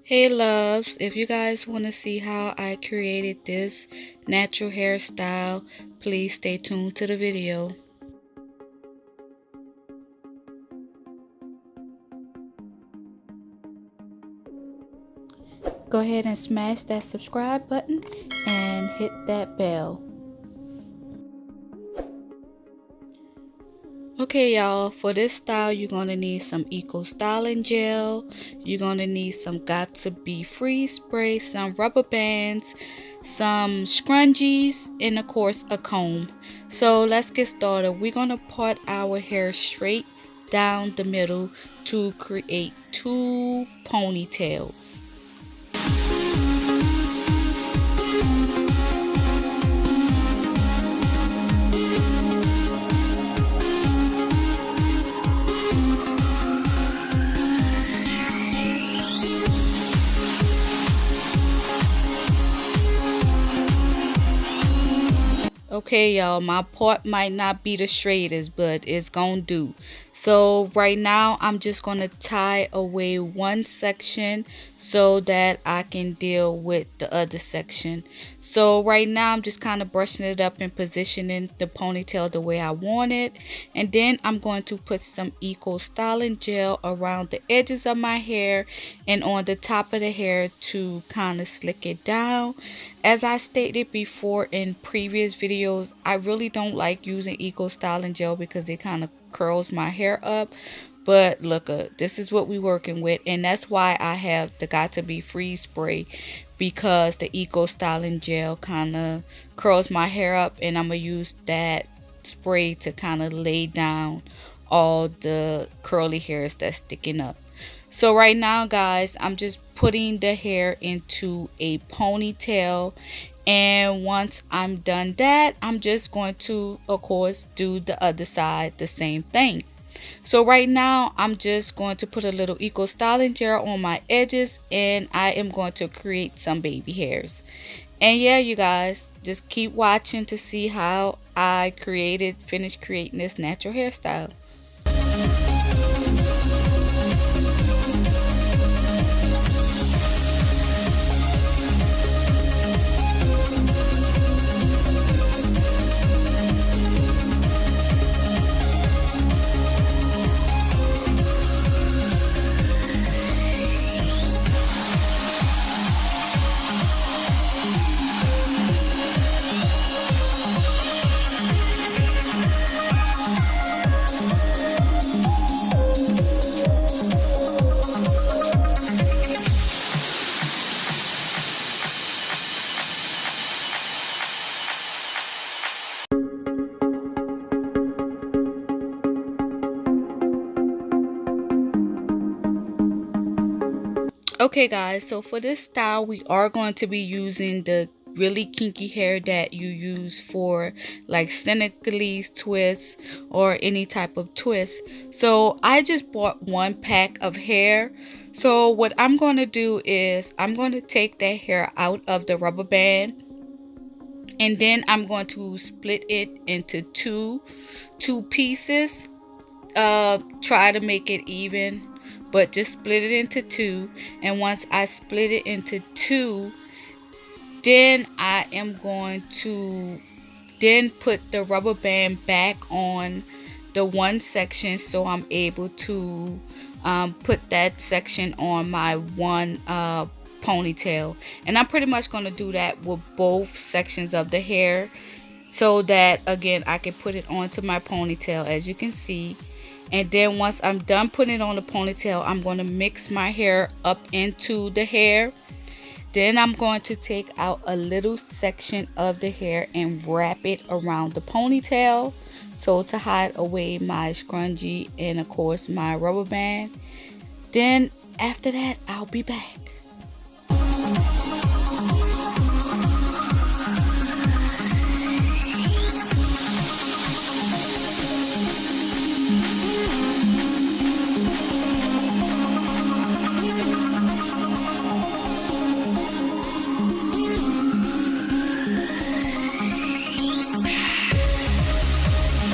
Hey loves, if you guys want to see how I created this natural hairstyle, please stay tuned to the video. Go ahead and smash that subscribe button and hit that bell. Okay y'all, for this style you're going to need some Eco Styling Gel, you're going to need some Got to Be Free Spray, some rubber bands, some scrunchies, and of course a comb. So let's get started. We're going to part our hair straight down the middle to create 2 ponytails. Okay y'all, my part might not be the straightest, but it's gonna do. So right now I'm just gonna tie away one section so that I can deal with the other section. So right now I'm just kind of brushing it up and positioning the ponytail the way I want it, and then I'm going to put some Eco Styling Gel around the edges of my hair and on the top of the hair to kind of slick it down. As I stated before in previous videos, I really don't like using Eco Styling Gel because it kind of curls my hair up. But look, this is what we're working with, and that's why I have the Got to Be Free spray, because the Eco Styling Gel kind of curls my hair up, and I'm gonna use that spray to kind of lay down all the curly hairs that's sticking up. So right now guys, I'm just putting the hair into a ponytail, and once I'm done that, I'm just going to of course do the other side the same thing. So right now I'm just going to put a little Eco Styling Gel on my edges, and I am going to create some baby hairs. And yeah, you guys, just keep watching to see how I finished creating this natural hairstyle. Okay guys, so for this style we are going to be using the really kinky hair that you use for like Senegalese twists or any type of twist. So I just bought 1 pack of hair. So what I'm going to do is I'm going to take that hair out of the rubber band, and then I'm going to split it into two pieces. Try to make it even, but just split it into 2. And once I split it into 2, then I am going to then put the rubber band back on the one section, so I'm able to put that section on my one ponytail. And I'm pretty much going to do that with both sections of the hair, so that again I can put it onto my ponytail, as you can see. And then once I'm done putting it on the ponytail, I'm going to mix my hair up into the hair. Then I'm going to take out a little section of the hair and wrap it around the ponytail, so to hide away my scrunchie and of course my rubber band. Then after that, I'll be back.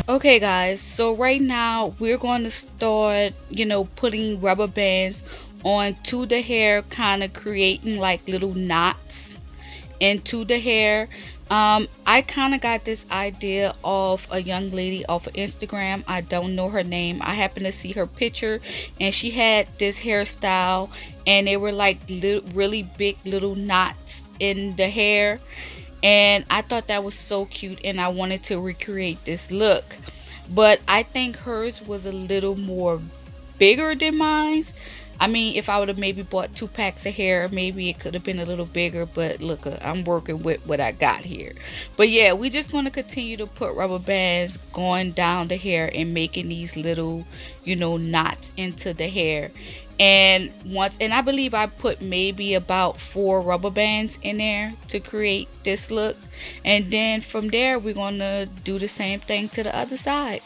Okay guys, so right now we're going to start, putting rubber bands onto the hair, kind of creating like little knots into the hair. I kind of got this idea of a young lady off of Instagram. I don't know her name. I happened to see her picture, and she had this hairstyle, and they were like really big little knots in the hair. And I thought that was so cute, and I wanted to recreate this look. But I think hers was a little more bigger than mine's. I mean, if I would have maybe bought 2 packs of hair, maybe it could have been a little bigger. But look, I'm working with what I got here. But yeah, we're just going to continue to put rubber bands going down the hair and making these little, knots into the hair. And I believe I put maybe about 4 rubber bands in there to create this look. And then from there, we're going to do the same thing to the other side.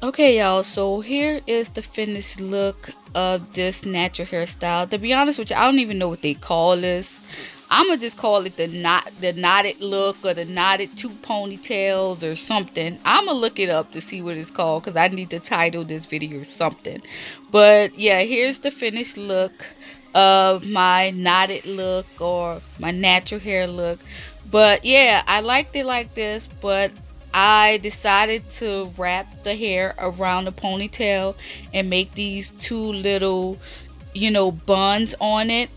Okay, y'all, so here is the finished look of this natural hairstyle. To be honest with you, I don't even know what they call this. I'ma just call it the knotted look, or the knotted 2 ponytails or something. I'ma look it up to see what it's called, because I need to title this video or something. But yeah, here's the finished look of my knotted look, or my natural hair look. But yeah, I liked it like this, but I decided to wrap the hair around the ponytail and make these 2 little, buns on it.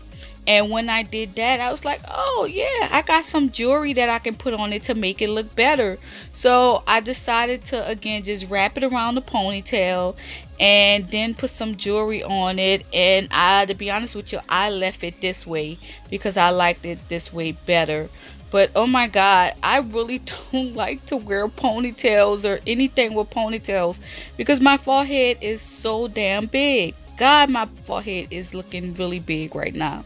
And when I did that, I was like, oh yeah, I got some jewelry that I can put on it to make it look better. So I decided to, again, just wrap it around the ponytail and then put some jewelry on it. And to be honest with you, I left it this way because I liked it this way better. But oh my god, I really don't like to wear ponytails or anything with ponytails because my forehead is so damn big. God, my forehead is looking really big right now.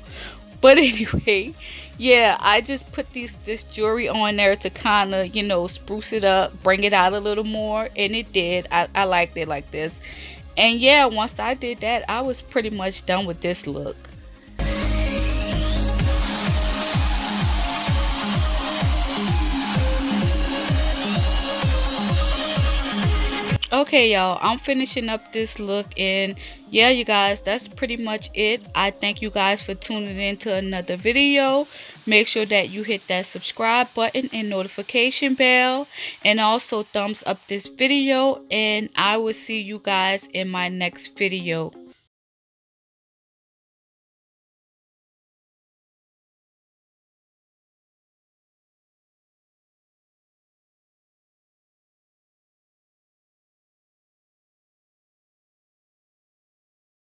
But anyway, yeah, I just put this jewelry on there to kind of, spruce it up, bring it out a little more. And it did. I liked it like this. And yeah, once I did that, I was pretty much done with this look. Okay, y'all, I'm finishing up this look, and yeah, you guys, that's pretty much it. I thank you guys for tuning in to another video. Make sure that you hit that subscribe button and notification bell, and also thumbs up this video, and I will see you guys in my next video.